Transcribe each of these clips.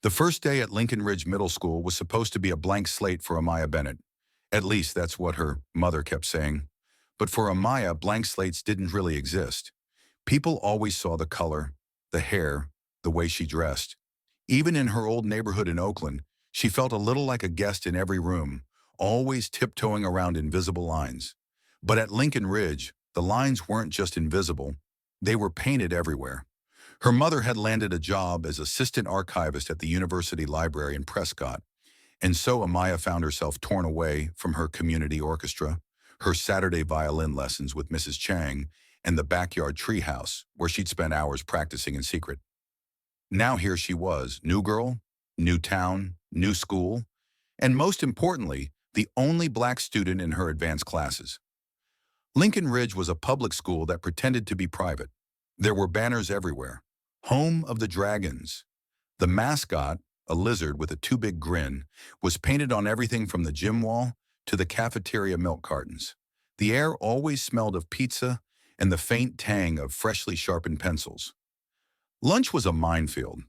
The first day at Lincoln Ridge Middle School was supposed to be a blank slate for Amaya Bennett. At least that's what her mother kept saying. But for Amaya, blank slates didn't really exist. People always saw the color, the hair, the way she dressed. Even in her old neighborhood in Oakland, she felt a little like a guest in every room, always tiptoeing around invisible lines. But at Lincoln Ridge, the lines weren't just invisible, they were painted everywhere. Her mother had landed a job as assistant archivist at the University Library in Prescott, and so Amaya found herself torn away from her community orchestra, her Saturday violin lessons with Mrs. Chang, and the backyard treehouse where she'd spent hours practicing in secret. Now here she was, new girl, new town, new school, and most importantly, the only black student in her advanced classes. Lincoln Ridge was a public school that pretended to be private. There were banners everywhere. Home of the Dragons. The mascot, a lizard with a too big grin, was painted on everything from the gym wall to the cafeteria milk cartons. The air always smelled of pizza and the faint tang of freshly sharpened pencils. Lunch was a minefield.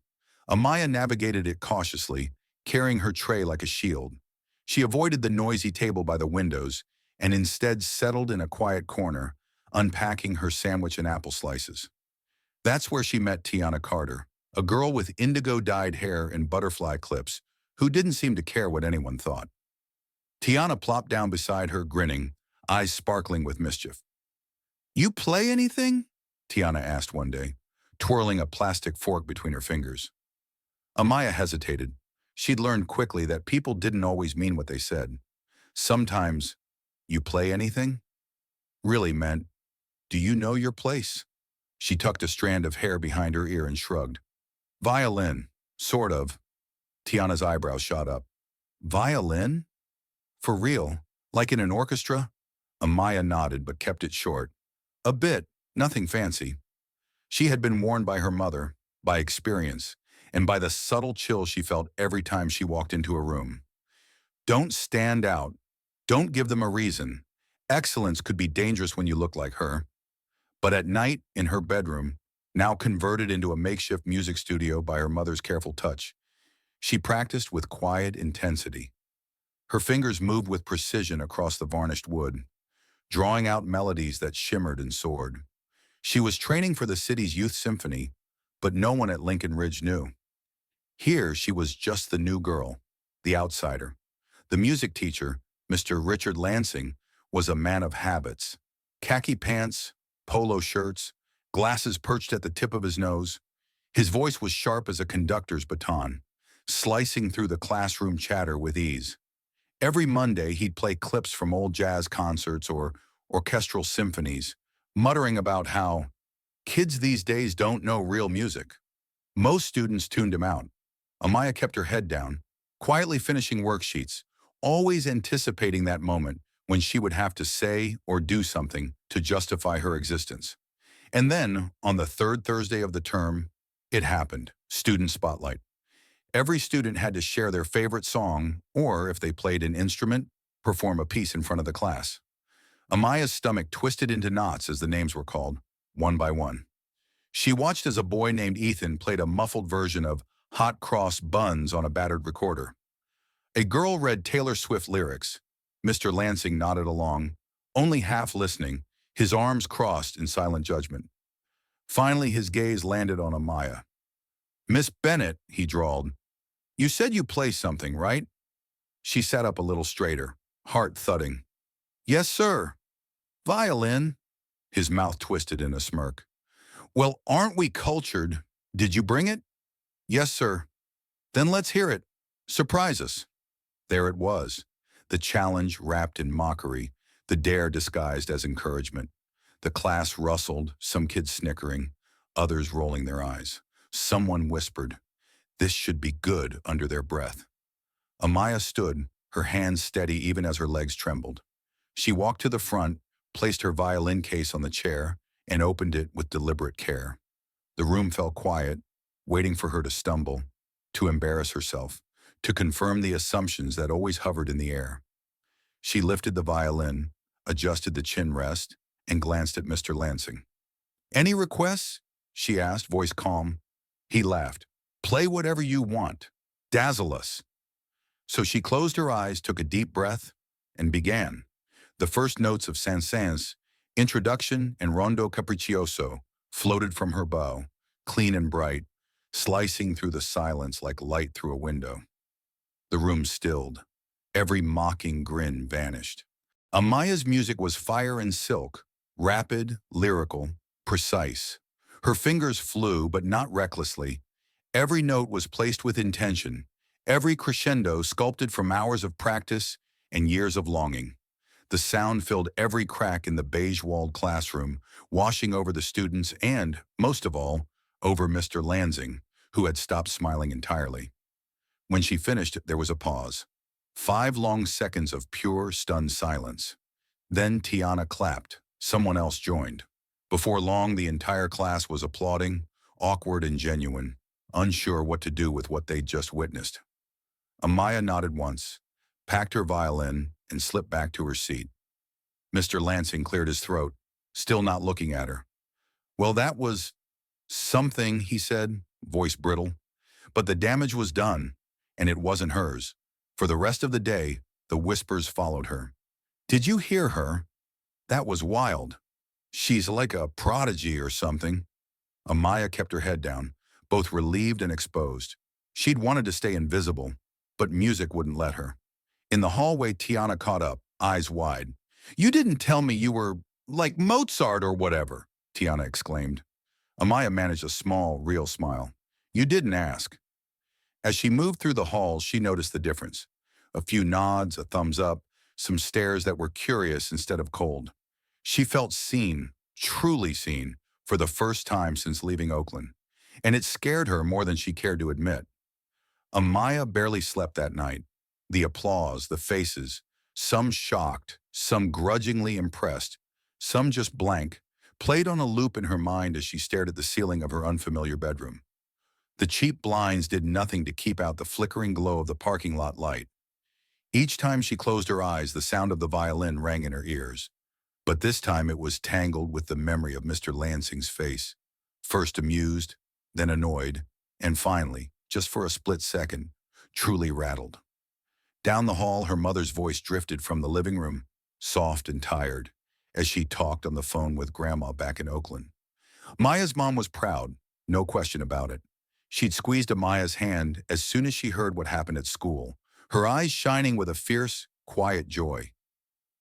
Amaya navigated it cautiously, carrying her tray like a shield. She avoided the noisy table by the windows and instead settled in a quiet corner, unpacking her sandwich and apple slices. That's where she met Tiana Carter, a girl with indigo-dyed hair and butterfly clips who didn't seem to care what anyone thought. Tiana plopped down beside her, grinning, eyes sparkling with mischief. "You play anything?" Tiana asked one day, twirling a plastic fork between her fingers. Amaya hesitated. She'd learned quickly that people didn't always mean what they said. Sometimes, "You play anything?" really meant, "Do you know your place?" She tucked a strand of hair behind her ear and shrugged. "Violin, sort of." Tiana's eyebrows shot up. "Violin? For real? Like in an orchestra?" Amaya nodded but kept it short. "A bit, nothing fancy." She had been warned by her mother, by experience, and by the subtle chill she felt every time she walked into a room. Don't stand out. Don't give them a reason. Excellence could be dangerous when you look like her. But at night, in her bedroom, now converted into a makeshift music studio by her mother's careful touch, she practiced with quiet intensity. Her fingers moved with precision across the varnished wood, drawing out melodies that shimmered and soared. She was training for the city's youth symphony, but no one at Lincoln Ridge knew. Here, she was just the new girl, the outsider. The music teacher, Mr. Richard Lansing, was a man of habits. Khaki pants, polo shirts, glasses perched at the tip of his nose. His voice was sharp as a conductor's baton, slicing through the classroom chatter with ease. Every Monday, he'd play clips from old jazz concerts or orchestral symphonies, muttering about how kids these days don't know real music. Most students tuned him out. Amaya kept her head down, quietly finishing worksheets, always anticipating that moment when she would have to say or do something to justify her existence. And then, on the third Thursday of the term, it happened, student spotlight. Every student had to share their favorite song, or if they played an instrument, perform a piece in front of the class. Amaya's stomach twisted into knots as the names were called, one by one. She watched as a boy named Ethan played a muffled version of Hot Cross Buns on a battered recorder. A girl read Taylor Swift lyrics. Mr. Lansing nodded along, only half listening, his arms crossed in silent judgment. Finally, his gaze landed on Amaya. "Miss Bennett," he drawled, "you said you play something, right?" She sat up a little straighter, heart thudding. "Yes, sir." "Violin?" His mouth twisted in a smirk. "Well, aren't we cultured? Did you bring it?" "Yes, sir." "Then let's hear it. Surprise us." There it was, the challenge wrapped in mockery, the dare disguised as encouragement. The class rustled, some kids snickering, others rolling their eyes. Someone whispered, "This should be good," under their breath. Amaya stood, her hands steady even as her legs trembled. She walked to the front, placed her violin case on the chair, and opened it with deliberate care. The room fell quiet, waiting for her to stumble, to embarrass herself, to confirm the assumptions that always hovered in the air. She lifted the violin, adjusted the chin rest, and glanced at Mr. Lansing. "Any requests?" she asked, voice calm. He laughed. "Play whatever you want." Dazzle us. So she closed her eyes, took a deep breath, and began. The first notes of Saint-Saëns' introduction and Rondo Capriccioso floated from her bow, clean and bright, slicing through the silence like light through a window. The room stilled. Every mocking grin vanished. Amaya's music was fire and silk, rapid, lyrical, precise. Her fingers flew, but not recklessly. Every note was placed with intention, every crescendo sculpted from hours of practice and years of longing. The sound filled every crack in the beige-walled classroom, washing over the students and, most of all, over Mr. Lansing, who had stopped smiling entirely. When she finished, there was a pause. 5 long seconds of pure, stunned silence. Then Tiana clapped. Someone else joined. Before long, the entire class was applauding, awkward and genuine, unsure what to do with what they'd just witnessed. Amaya nodded once, packed her violin, and slipped back to her seat. Mr. Lansing cleared his throat, still not looking at her. Well, that was something, he said, voice brittle. But the damage was done, and it wasn't hers. For the rest of the day, the whispers followed her. Did you hear her? That was wild. She's like a prodigy or something. Amaya kept her head down, both relieved and exposed. She'd wanted to stay invisible, but music wouldn't let her. In the hallway, Tiana caught up, eyes wide. You didn't tell me you were like Mozart or whatever, Tiana exclaimed. Amaya managed a small, real smile. You didn't ask. As she moved through the halls, she noticed the difference. A few nods, a thumbs up, some stares that were curious instead of cold. She felt seen, truly seen, for the first time since leaving Oakland. And it scared her more than she cared to admit. Amaya barely slept that night. The applause, the faces, some shocked, some grudgingly impressed, some just blank, played on a loop in her mind as she stared at the ceiling of her unfamiliar bedroom. The cheap blinds did nothing to keep out the flickering glow of the parking lot light. Each time she closed her eyes, the sound of the violin rang in her ears. But this time it was tangled with the memory of Mr. Lansing's face, first amused, then annoyed, and finally, just for a split second, truly rattled. Down the hall, her mother's voice drifted from the living room, soft and tired, as she talked on the phone with Grandma back in Oakland. Maya's mom was proud, no question about it. She'd squeezed Amaya's hand as soon as she heard what happened at school, her eyes shining with a fierce, quiet joy.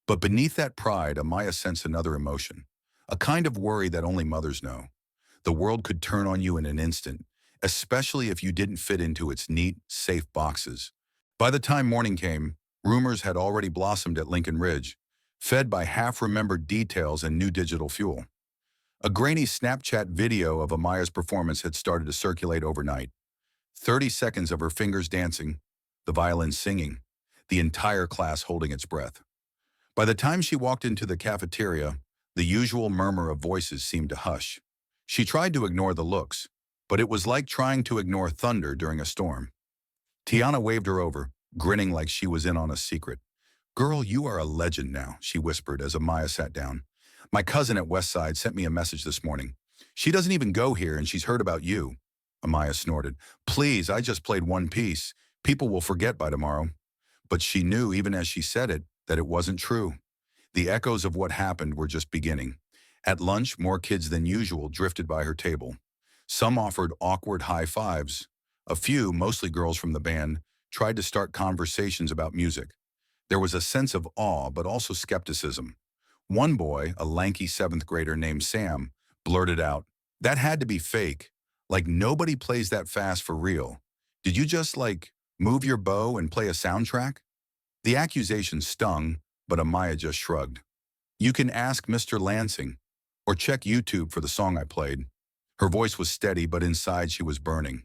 But beneath that pride, Amaya sensed another emotion, a kind of worry that only mothers know. The world could turn on you in an instant, especially if you didn't fit into its neat, safe boxes. By the time morning came, rumors had already blossomed at Lincoln Ridge, fed by half-remembered details and new digital fuel. A grainy Snapchat video of Amaya's performance had started to circulate overnight. 30 seconds of her fingers dancing, the violin singing, the entire class holding its breath. By the time she walked into the cafeteria, the usual murmur of voices seemed to hush. She tried to ignore the looks, but it was like trying to ignore thunder during a storm. Tiana waved her over, grinning like she was in on a secret. Girl, you are a legend now, she whispered as Amaya sat down. My cousin at Westside sent me a message this morning. She doesn't even go here and she's heard about you. Amaya snorted. Please, I just played one piece. People will forget by tomorrow. But she knew, even as she said it, that it wasn't true. The echoes of what happened were just beginning. At lunch, more kids than usual drifted by her table. Some offered awkward high fives. A few, mostly girls from the band, tried to start conversations about music. There was a sense of awe, but also skepticism. One boy, a lanky 7th grader named Sam, blurted out, "That had to be fake. Like nobody plays that fast for real. Did you just, move your bow and play a soundtrack?" The accusation stung, but Amaya just shrugged. You can ask Mr. Lansing, or check YouTube for the song I played. Her voice was steady, but inside she was burning.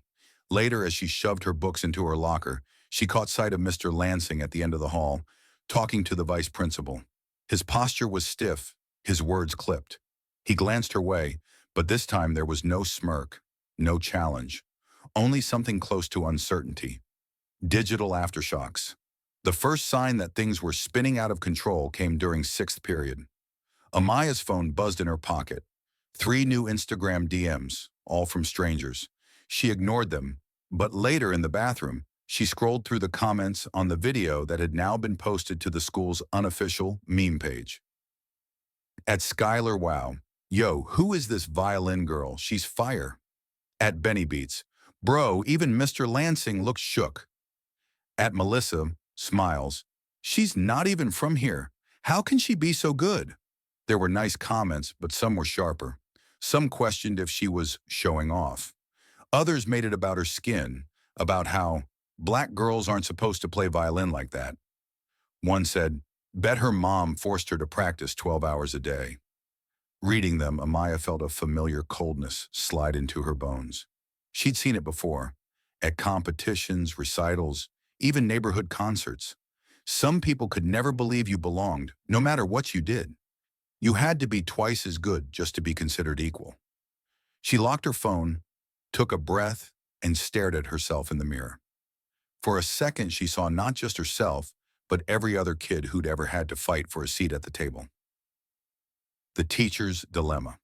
Later, as she shoved her books into her locker, she caught sight of Mr. Lansing at the end of the hall, talking to the vice principal. His posture was stiff, his words clipped. He glanced her way, but this time there was no smirk, no challenge, only something close to uncertainty. Digital aftershocks. The first sign that things were spinning out of control came during 6th period. Amaya's phone buzzed in her pocket. 3 new Instagram DMs, all from strangers. She ignored them, but later in the bathroom, She scrolled through the comments on the video that had now been posted to the school's unofficial meme page. At Skylar Wow, yo, who is this violin girl? She's fire. At Benny Beats, bro, even Mr. Lansing looks shook. At Melissa, smiles, she's not even from here. How can she be so good? There were nice comments, but some were sharper. Some questioned if she was showing off. Others made it about her skin, about how black girls aren't supposed to play violin like that. One said, bet her mom forced her to practice 12 hours a day. Reading them, Amaya felt a familiar coldness slide into her bones. She'd seen it before, at competitions, recitals, even neighborhood concerts. Some people could never believe you belonged, no matter what you did. You had to be twice as good just to be considered equal. She locked her phone, took a breath, and stared at herself in the mirror. For a second, she saw not just herself, but every other kid who'd ever had to fight for a seat at the table. The teacher's dilemma.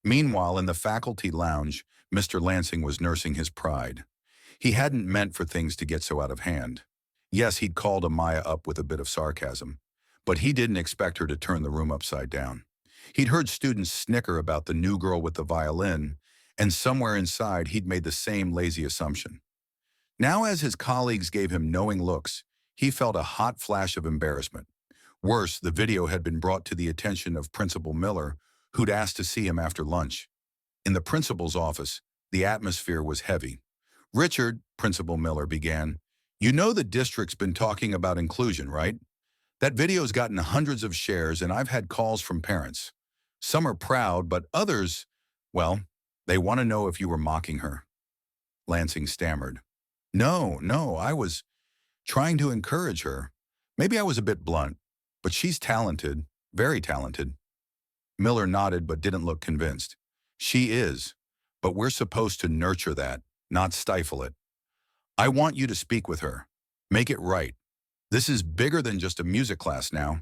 Meanwhile, in the faculty lounge, Mr. Lansing was nursing his pride. He hadn't meant for things to get so out of hand. Yes, he'd called Amaya up with a bit of sarcasm, but he didn't expect her to turn the room upside down. He'd heard students snicker about the new girl with the violin, and somewhere inside he'd made the same lazy assumption. Now, as his colleagues gave him knowing looks, he felt a hot flash of embarrassment. Worse, the video had been brought to the attention of Principal Miller, who'd asked to see him after lunch. In the principal's office, the atmosphere was heavy. Richard, Principal Miller began, you know the district's been talking about inclusion, right? That video's gotten hundreds of shares, and I've had calls from parents. Some are proud, but others, well, they want to know if you were mocking her. Lansing stammered. No, I was trying to encourage her. Maybe I was a bit blunt, but she's talented, very talented. Miller nodded but didn't look convinced. She is, but we're supposed to nurture that, not stifle it. I want you to speak with her. Make it right. This is bigger than just a music class now.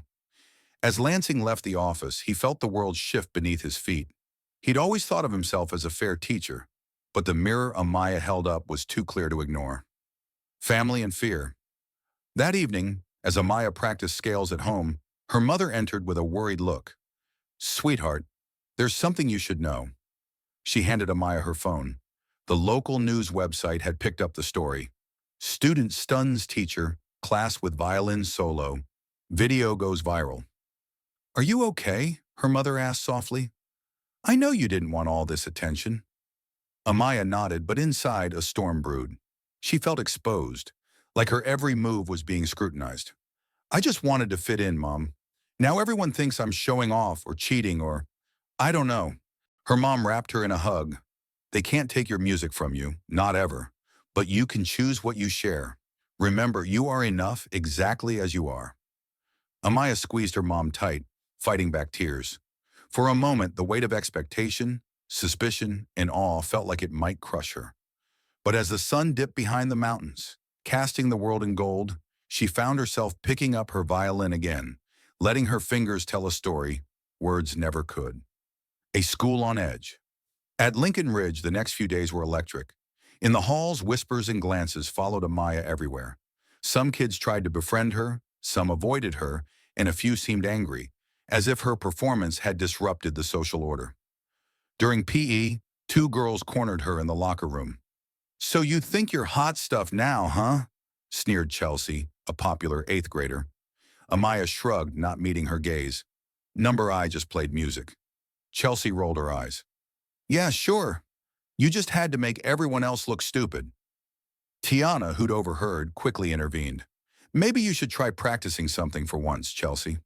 As Lansing left the office, he felt the world shift beneath his feet. He'd always thought of himself as a fair teacher, but the mirror Amaya held up was too clear to ignore. Family and fear. That evening, as Amaya practiced scales at home, her mother entered with a worried look. Sweetheart, there's something you should know. She handed Amaya her phone. The local news website had picked up the story. Student stuns teacher, class with violin solo. Video goes viral. Are you okay? Her mother asked softly. I know you didn't want all this attention. Amaya nodded, but inside a storm brewed. She felt exposed, like her every move was being scrutinized. I just wanted to fit in, Mom. Now everyone thinks I'm showing off or cheating or, I don't know. Her mom wrapped her in a hug. They can't take your music from you, not ever, but you can choose what you share. Remember, you are enough exactly as you are. Amaya squeezed her mom tight, fighting back tears. For a moment, the weight of expectation, suspicion, and awe felt like it might crush her. But as the sun dipped behind the mountains, casting the world in gold, she found herself picking up her violin again, letting her fingers tell a story words never could. A school on edge. At Lincoln Ridge, the next few days were electric. In the halls, whispers and glances followed Amaya everywhere. Some kids tried to befriend her, some avoided her, and a few seemed angry, as if her performance had disrupted the social order. During PE, two girls cornered her in the locker room. So you think you're hot stuff now, huh? Sneered Chelsea, a popular 8th grader. Amaya shrugged, not meeting her gaze. Number I just played music. Chelsea rolled her eyes. Yeah, sure. You just had to make everyone else look stupid. Tiana, who'd overheard, quickly intervened. Maybe you should try practicing something for once, Chelsea.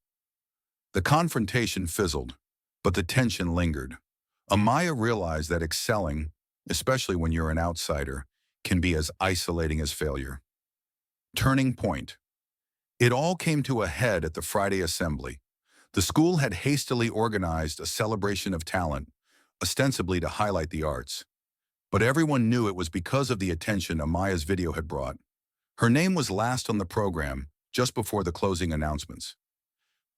The confrontation fizzled, but the tension lingered. Amaya realized that excelling, especially when you're an outsider, can be as isolating as failure. Turning point. It all came to a head at the Friday assembly. The school had hastily organized a celebration of talent, ostensibly to highlight the arts. But everyone knew it was because of the attention Amaya's video had brought. Her name was last on the program, just before the closing announcements.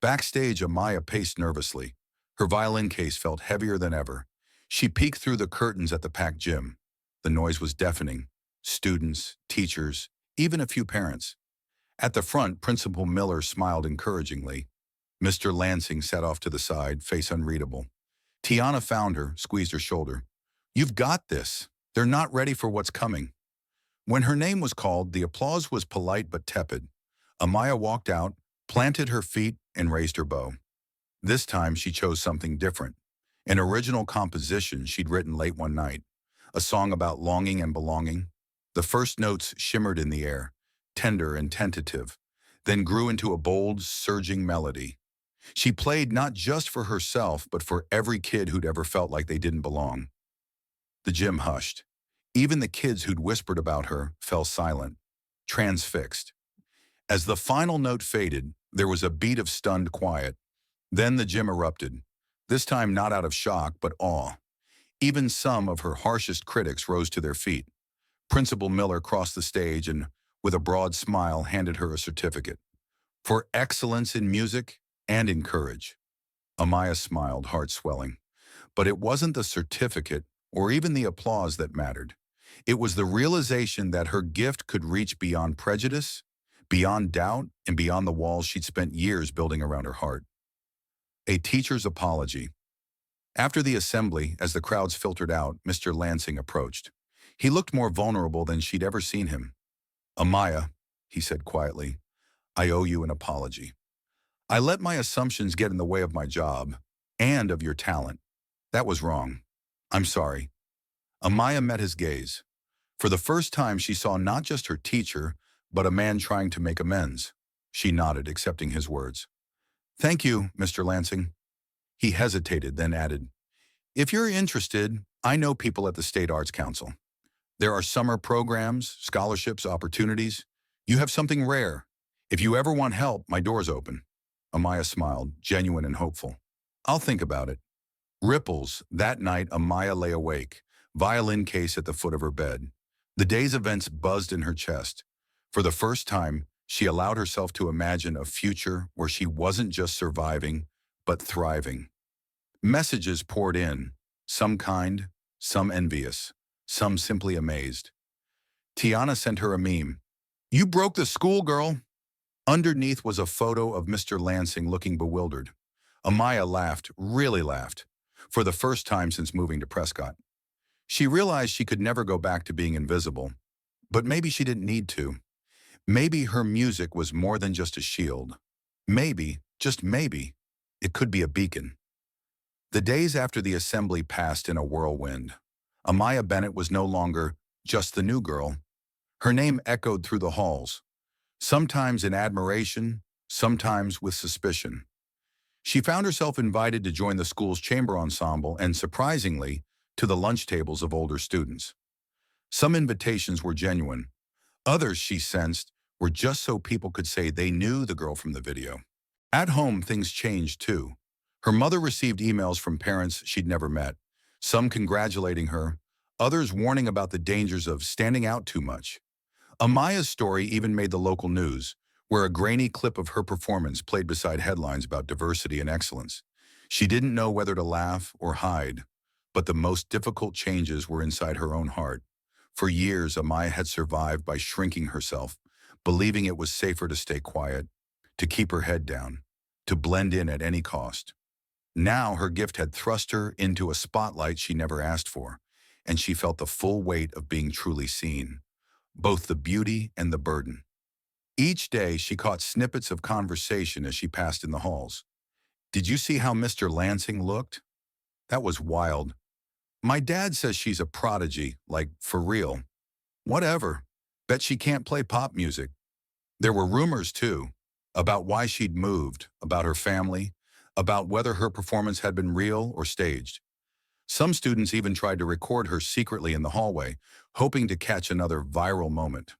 Backstage, Amaya paced nervously. Her violin case felt heavier than ever. She peeked through the curtains at the packed gym. The noise was deafening. Students, teachers, even a few parents. At the front, Principal Miller smiled encouragingly. Mr. Lansing sat off to the side, face unreadable. Tiana found her, squeezed her shoulder. "You've got this. They're not ready for what's coming." When her name was called, the applause was polite but tepid. Amaya walked out, planted her feet, and raised her bow. This time she chose something different. An original composition she'd written late one night. A song about longing and belonging. The first notes shimmered in the air, tender and tentative, then grew into a bold, surging melody. She played not just for herself, but for every kid who'd ever felt like they didn't belong. The gym hushed. Even the kids who'd whispered about her fell silent, transfixed. As the final note faded, there was a beat of stunned quiet. Then the gym erupted, this time not out of shock, but awe. Even some of her harshest critics rose to their feet. Principal Miller crossed the stage and, with a broad smile, handed her a certificate. For excellence in music and in courage. Amaya smiled, heart swelling. But it wasn't the certificate or even the applause that mattered. It was the realization that her gift could reach beyond prejudice, beyond doubt, and beyond the walls she'd spent years building around her heart. A teacher's apology. After the assembly, as the crowds filtered out, Mr. Lansing approached. He looked more vulnerable than she'd ever seen him. "Amaya," he said quietly, "I owe you an apology. I let my assumptions get in the way of my job and of your talent. That was wrong. I'm sorry." Amaya met his gaze. For the first time, she saw not just her teacher, but a man trying to make amends. She nodded, accepting his words. "Thank you, Mr. Lansing." He hesitated, then added, "If you're interested, I know people at the State Arts Council. There are summer programs, scholarships, opportunities. You have something rare. If you ever want help, my door's open." Amaya smiled, genuine and hopeful. "I'll think about it." Ripples. That night, Amaya lay awake, violin case at the foot of her bed. The day's events buzzed in her chest. For the first time, she allowed herself to imagine a future where she wasn't just surviving, but thriving. Messages poured in, some kind, some envious, some simply amazed. Tiana sent her a meme. "You broke the school, girl." Underneath was a photo of Mr. Lansing looking bewildered. Amaya laughed, really laughed, for the first time since moving to Prescott. She realized she could never go back to being invisible, but maybe she didn't need to. Maybe her music was more than just a shield. Maybe, just maybe, it could be a beacon. The days after the assembly passed in a whirlwind. Amaya Bennett was no longer just the new girl. Her name echoed through the halls, sometimes in admiration, sometimes with suspicion. She found herself invited to join the school's chamber ensemble and, surprisingly, to the lunch tables of older students. Some invitations were genuine. Others, she sensed, were just so people could say they knew the girl from the video. At home, things changed too. Her mother received emails from parents she'd never met, some congratulating her, others warning about the dangers of standing out too much. Amaya's story even made the local news, where a grainy clip of her performance played beside headlines about diversity and excellence. She didn't know whether to laugh or hide, but the most difficult changes were inside her own heart. For years, Amaya had survived by shrinking herself, believing it was safer to stay quiet, to keep her head down, to blend in at any cost. Now her gift had thrust her into a spotlight she never asked for, and she felt the full weight of being truly seen, both the beauty and the burden. Each day she caught snippets of conversation as she passed in the halls. "Did you see how Mr. Lansing looked? That was wild. My dad says she's a prodigy, like, for real. Whatever. Bet she can't play pop music." There were rumors, too, about why she'd moved, about her family, about whether her performance had been real or staged. Some students even tried to record her secretly in the hallway, hoping to catch another viral moment.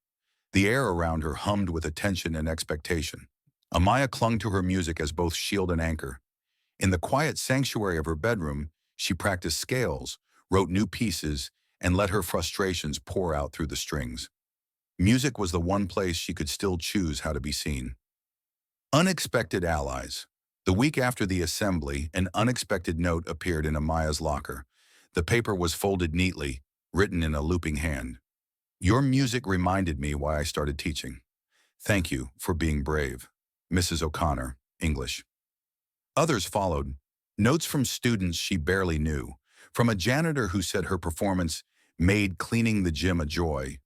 The air around her hummed with attention and expectation. Amaya clung to her music as both shield and anchor. In the quiet sanctuary of her bedroom, she practiced scales, wrote new pieces, and let her frustrations pour out through the strings. Music was the one place she could still choose how to be seen. Unexpected allies. The week after the assembly, an unexpected note appeared in Amaya's locker. The paper was folded neatly, written in a looping hand. Your music reminded me why I started teaching. Thank you for being brave. Mrs. O'Connor, English. Others followed. Notes from students she barely knew. From a janitor who said her performance made cleaning the gym a joy.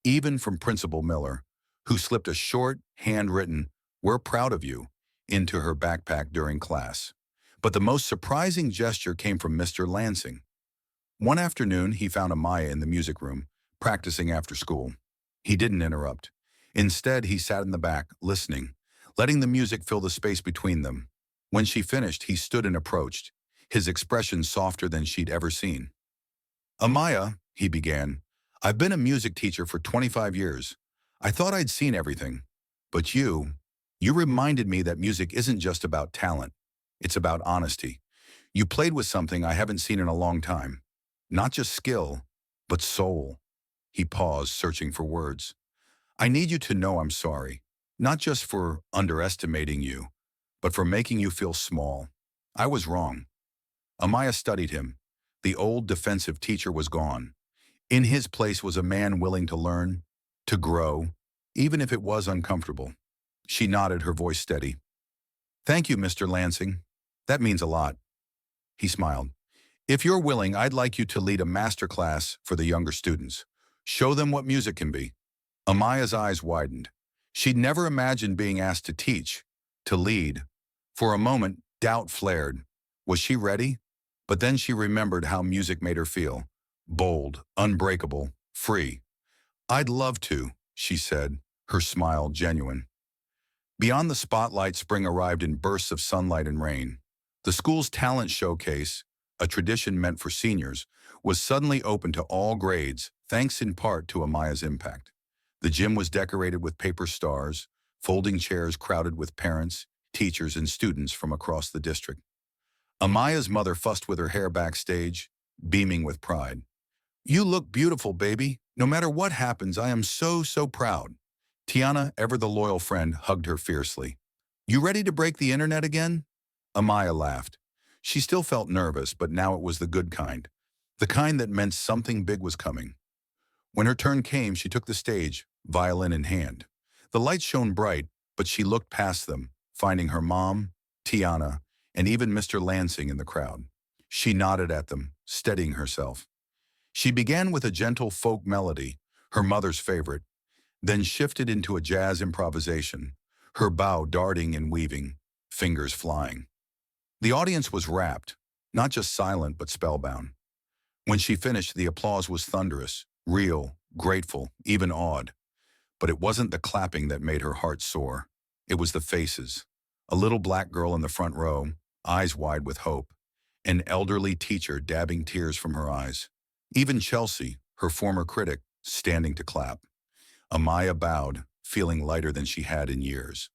Even from Principal Miller, who slipped a short, handwritten, "We're proud of you," into her backpack during class. But the most surprising gesture came from Mr. Lansing. One afternoon, he found Amaya in the music room, practicing after school. He didn't interrupt. Instead, he sat in the back, listening, letting the music fill the space between them. When she finished, he stood and approached, his expression softer than she'd ever seen. "Amaya," he began, "I've been a music teacher for 25 years. I thought I'd seen everything. But you reminded me that music isn't just about talent. It's about honesty. You played with something I haven't seen in a long time. Not just skill, but soul." He paused, searching for words. "I need you to know I'm sorry. Not just for underestimating you, but for making you feel small. I was wrong." Amaya studied him. The old defensive teacher was gone. In his place was a man willing to learn, to grow, even if it was uncomfortable. She nodded, her voice steady. "Thank you, Mr. Lansing. That means a lot." He smiled. "If you're willing, I'd like you to lead a master class for the younger students. Show them what music can be." Amaya's eyes widened. She'd never imagined being asked to teach, to lead. For a moment, doubt flared. Was she ready? But then she remembered how music made her feel. Bold, unbreakable, free. "I'd love to," she said, her smile genuine. Beyond the spotlight, spring arrived in bursts of sunlight and rain. The school's talent showcase, a tradition meant for seniors, was suddenly open to all grades, thanks in part to Amaya's impact. The gym was decorated with paper stars, folding chairs crowded with parents, teachers, and students from across the district. Amaya's mother fussed with her hair backstage, beaming with pride. "You look beautiful, baby. No matter what happens, I am so proud." Tiana, ever the loyal friend, hugged her fiercely. "You ready to break the internet again?" Amaya laughed. She still felt nervous, but now it was the good kind. The kind that meant something big was coming. When her turn came, she took the stage, violin in hand. The lights shone bright, but she looked past them, finding her mom, Tiana, and even Mr. Lansing in the crowd. She nodded at them, steadying herself. She began with a gentle folk melody, her mother's favorite, then shifted into a jazz improvisation, her bow darting and weaving, fingers flying. The audience was rapt, not just silent but spellbound. When she finished, the applause was thunderous, real, grateful, even awed. But it wasn't the clapping that made her heart soar. It was the faces. A little black girl in the front row, eyes wide with hope. An elderly teacher dabbing tears from her eyes. Even Chelsea, her former critic, standing to clap. Amaya bowed, feeling lighter than she had in years.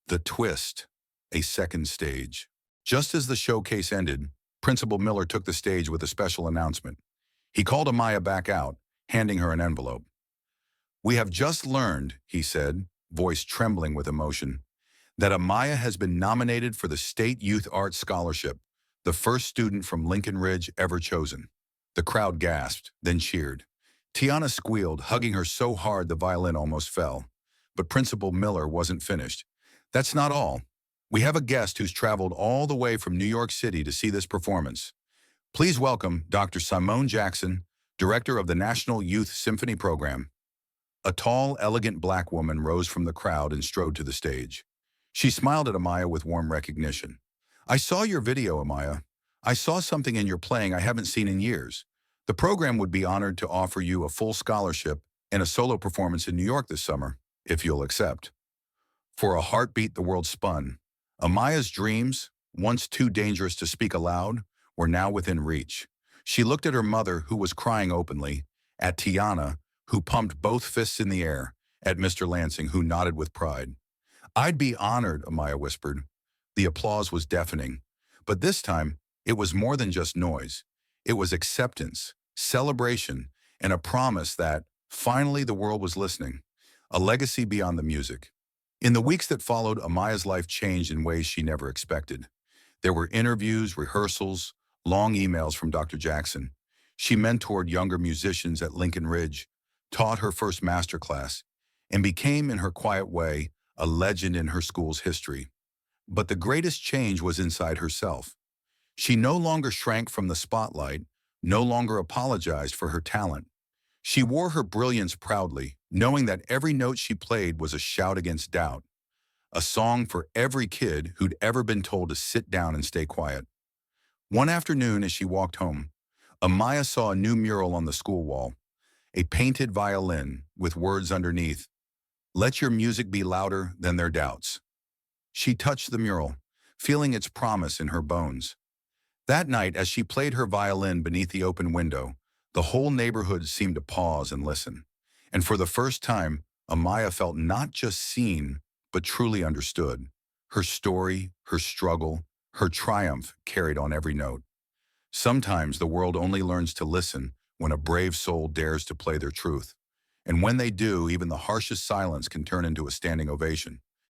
The twist, a second stage. Just as the showcase ended, Principal Miller took the stage with a special announcement. He called Amaya back out, handing her an envelope. "We have just learned," he said, voice trembling with emotion, "that Amaya has been nominated for the State Youth Arts Scholarship, the first student from Lincoln Ridge ever chosen." The crowd gasped, then cheered. Tiana squealed, hugging her so hard the violin almost fell. But Principal Miller wasn't finished. "That's not all. We have a guest who's traveled all the way from New York City to see this performance. Please welcome Dr. Simone Jackson, Director of the National Youth Symphony Program." A tall, elegant black woman rose from the crowd and strode to the stage. She smiled at Amaya with warm recognition. "I saw your video, Amaya. I saw something in your playing I haven't seen in years. The program would be honored to offer you a full scholarship and a solo performance in New York this summer, if you'll accept." For a heartbeat, the world spun. Amaya's dreams, once too dangerous to speak aloud, were now within reach. She looked at her mother, who was crying openly, at Tiana, who pumped both fists in the air, at Mr. Lansing, who nodded with pride. "I'd be honored," Amaya whispered. The applause was deafening. But this time, it was more than just noise. It was acceptance, celebration, and a promise that, finally, the world was listening. A legacy beyond the music. In the weeks that followed, Amaya's life changed in ways she never expected. There were interviews, rehearsals, long emails from Dr. Jackson. She mentored younger musicians at Lincoln Ridge, taught her first masterclass, and became, in her quiet way, a legend in her school's history. But the greatest change was inside herself. She no longer shrank from the spotlight, no longer apologized for her talent. She wore her brilliance proudly, knowing that every note she played was a shout against doubt, a song for every kid who'd ever been told to sit down and stay quiet. One afternoon as she walked home, Amaya saw a new mural on the school wall, a painted violin with words underneath, "Let your music be louder than their doubts." She touched the mural, feeling its promise in her bones. That night, as she played her violin beneath the open window, the whole neighborhood seemed to pause and listen. And for the first time, Amaya felt not just seen, but truly understood. Her story, her struggle, her triumph carried on every note. Sometimes the world only learns to listen when a brave soul dares to play their truth. And when they do, even the harshest silence can turn into a standing ovation.